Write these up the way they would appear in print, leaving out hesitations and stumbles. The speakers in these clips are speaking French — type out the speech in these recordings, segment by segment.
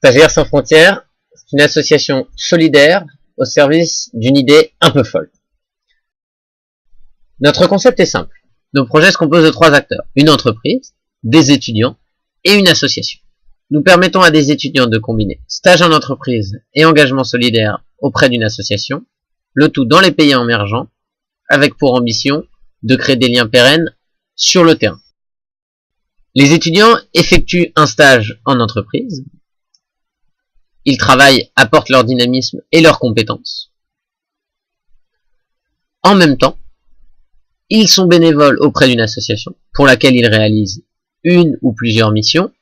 Stagiaires sans frontières, c'est une association solidaire au service d'une idée un peu folle. Notre concept est simple. Nos projets se composent de 3 acteurs. Une entreprise, des étudiants et une association. Nous permettons à des étudiants de combiner stage en entreprise et engagement solidaire auprès d'une association, le tout dans les pays émergents, avec pour ambition de créer des liens pérennes sur le terrain. Les étudiants effectuent un stage en entreprise. Ils travaillent, apportent leur dynamisme et leurs compétences. En même temps, ils sont bénévoles auprès d'une association pour laquelle ils réalisent une ou plusieurs missions.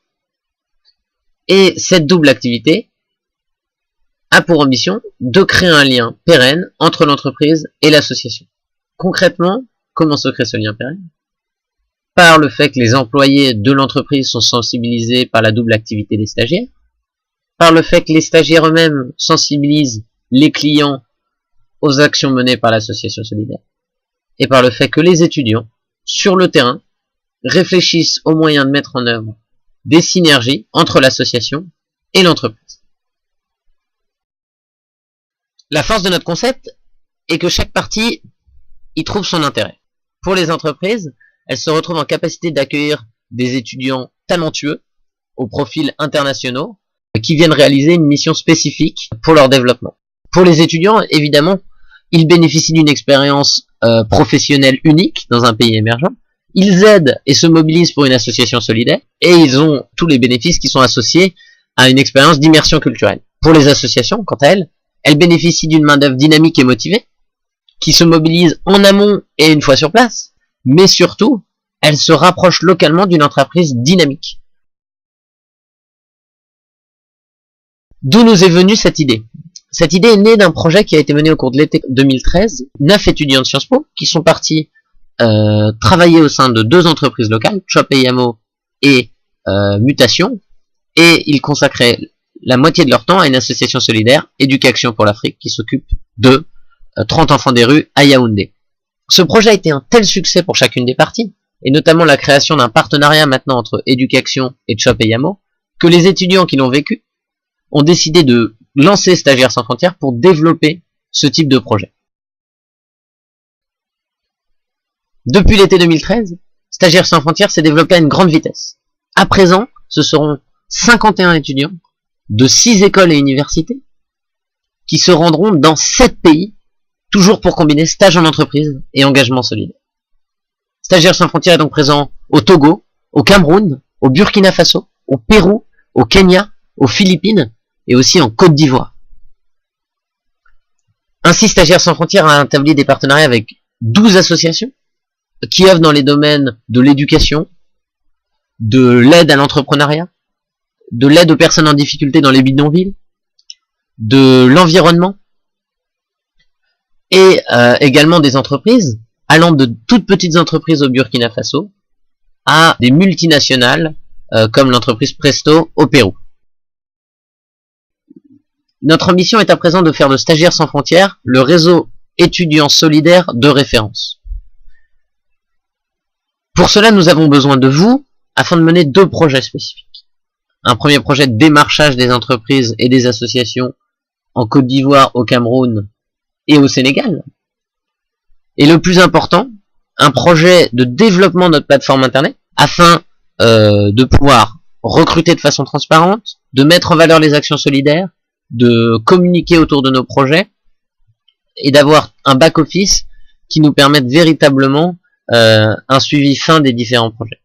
Et cette double activité a pour ambition de créer un lien pérenne entre l'entreprise et l'association. Concrètement, comment se crée ce lien pérenne? Par le fait que les employés de l'entreprise sont sensibilisés par la double activité des stagiaires, par le fait que les stagiaires eux-mêmes sensibilisent les clients aux actions menées par l'association solidaire, et par le fait que les étudiants, sur le terrain, réfléchissent aux moyens de mettre en œuvre des synergies entre l'association et l'entreprise. La force de notre concept est que chaque partie y trouve son intérêt. Pour les entreprises, elles se retrouvent en capacité d'accueillir des étudiants talentueux, aux profils internationaux, qui viennent réaliser une mission spécifique pour leur développement. Pour les étudiants, évidemment, ils bénéficient d'une expérience professionnelle unique dans un pays émergent. Ils aident et se mobilisent pour une association solidaire, et ils ont tous les bénéfices qui sont associés à une expérience d'immersion culturelle. Pour les associations, quant à elles, elles bénéficient d'une main-d'œuvre dynamique et motivée, qui se mobilise en amont et une fois sur place, mais surtout, elles se rapprochent localement d'une entreprise dynamique. D'où nous est venue cette idée? Cette idée est née d'un projet qui a été mené au cours de l'été 2013. 9 étudiants de Sciences Po qui sont partis travailler au sein de 2 entreprises locales, Chop et Yamo et Mutation, et ils consacraient la moitié de leur temps à une association solidaire, Éducation pour l'Afrique, qui s'occupe de 30 enfants des rues à Yaoundé. Ce projet a été un tel succès pour chacune des parties, et notamment la création d'un partenariat maintenant entre Éducation et Chop et Yamo, que les étudiants qui l'ont vécu ont décidé de lancer Stagiaires sans frontières pour développer ce type de projet. Depuis l'été 2013, Stagiaires sans frontières s'est développé à une grande vitesse. À présent, ce seront 51 étudiants de 6 écoles et universités qui se rendront dans 7 pays, toujours pour combiner stage en entreprise et engagement solidaire. Stagiaires sans frontières est donc présent au Togo, au Cameroun, au Burkina Faso, au Pérou, au Kenya, aux Philippines et aussi en Côte d'Ivoire. Ainsi, Stagiaires sans frontières a établi des partenariats avec 12 associations qui œuvrent dans les domaines de l'éducation, de l'aide à l'entrepreneuriat, de l'aide aux personnes en difficulté dans les bidonvilles, de l'environnement, et également des entreprises, allant de toutes petites entreprises au Burkina Faso à des multinationales comme l'entreprise Presto au Pérou. Notre ambition est à présent de faire de Stagiaires sans frontières le réseau étudiant solidaire de référence. Pour cela, nous avons besoin de vous afin de mener 2 projets spécifiques. Un premier projet de démarchage des entreprises et des associations en Côte d'Ivoire, au Cameroun et au Sénégal. Et le plus important, un projet de développement de notre plateforme internet afin de pouvoir recruter de façon transparente, de mettre en valeur les actions solidaires, de communiquer autour de nos projets et d'avoir un back-office qui nous permette véritablement un suivi fin des différents projets.